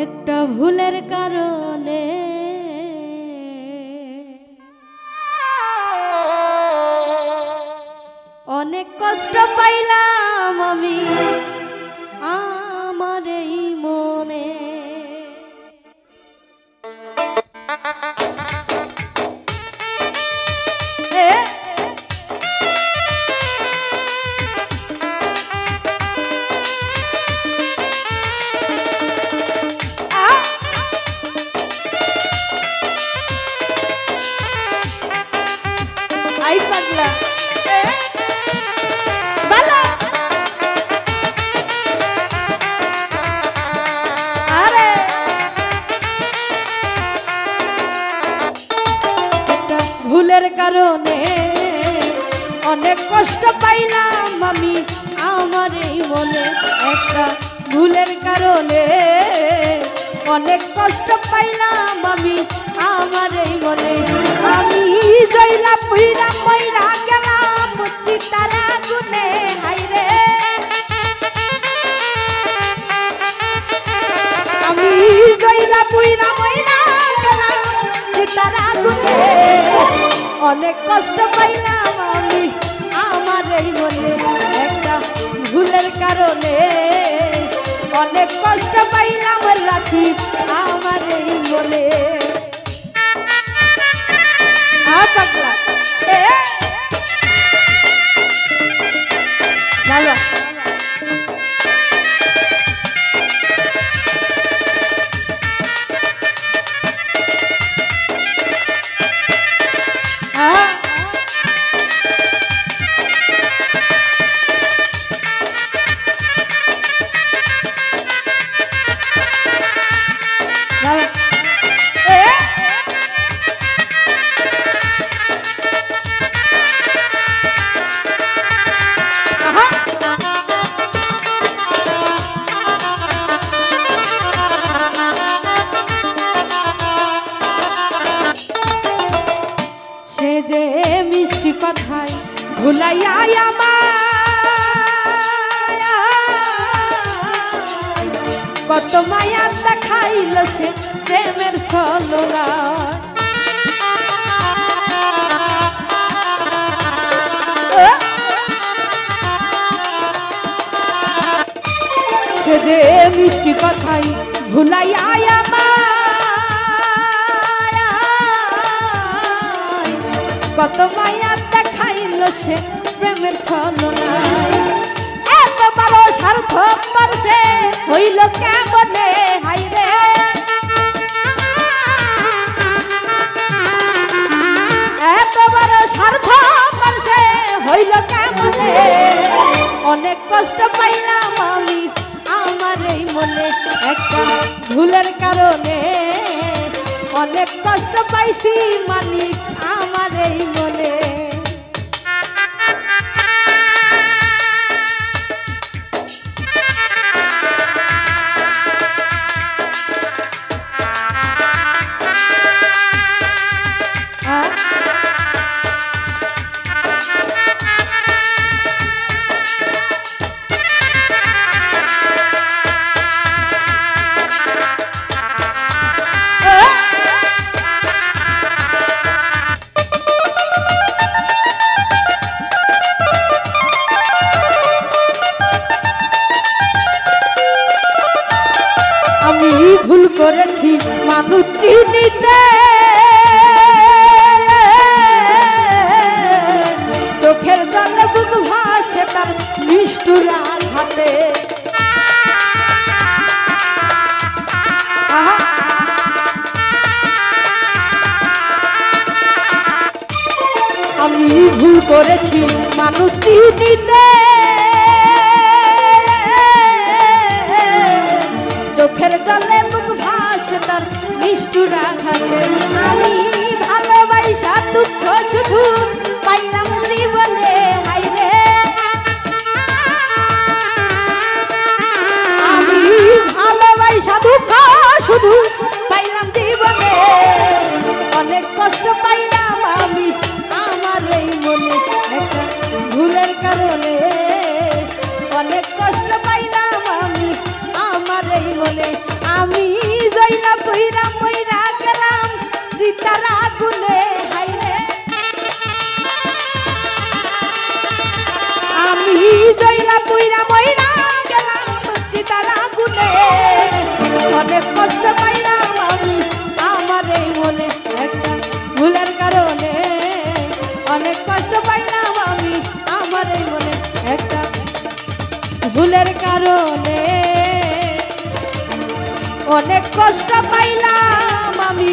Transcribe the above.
একটা ভুলের কারণে অনেক কষ্ট পাইলাম আমি আমার এই মনে। आई पगला ভুলের কারণে অনেক কষ্ট পাইলাম আমি আমার এই মনে। একটা ভুলের কারণে অনেক কষ্ট পাইলাম আমি আমার এই মনে। আমি জইলা পুইরা মইরা গেলাম চিতার আগুনে, হাইরে আমি জইলা পুইরা মইরা গেলাম চিতার আগুনে। অনেক কষ্ট পাইলাম আমি আমার এই মনে। একটা ভুলের কারণে অনেক কষ্ট পাইলাম রাখি আমার এই মনে। পাগলা বাবা যে মিষ্টি কথায় ভুলাইয়া আমায় কত মায়া দেখাইল সে প্রেমের ছলনা। সে যে মিষ্টি কথায় ভুলাইয়া কত মায়া দেখাইল সে প্রেমের ছলনায়। এত বড় স্বার্থপর সে হইল কেমনে, হাইরে এত বড় স্বার্থপর সে হইল কেমনে। অনেক কষ্ট পাইলাম আমি আমার এই মনে। একটা ভুলের কারণে অনেক কষ্ট পাইছি মালিক আমার এই মনে। আমি ভুল করেছি মানুষ চিনিতে, চোখের জলে বুক ভাসে তার নিষ্ঠুর আঘাতে। আমি ভুল করেছি মানুষ চিনিতে, চোখের জলে মুখ ভাসে তার নিষ্ঠুর আঘাতে। আমি ভালোবাসা দুঃখ শুধু পাইলাম জীবনে, হাইরে আমি ভালোবাসা দুঃখ শুধু পাইলাম জীবনে। অনেক কষ্ট পাইলাম আমি আমার এই মনে। একটা ভুলের কারণে অনেক কষ্ট পাইলাম আমি আমার এই মনে। আমি পুইরা মইরা গেলাম চিতার আগুনে অনেক কষ্ট পাইলাম আমি আমার এই মনে একটা ভুলের কারণে অনেক কষ্ট পাইলাম আমি আমার এই মনে একটা ভুলের কারণে অনেক কষ্ট পাইলাম আমি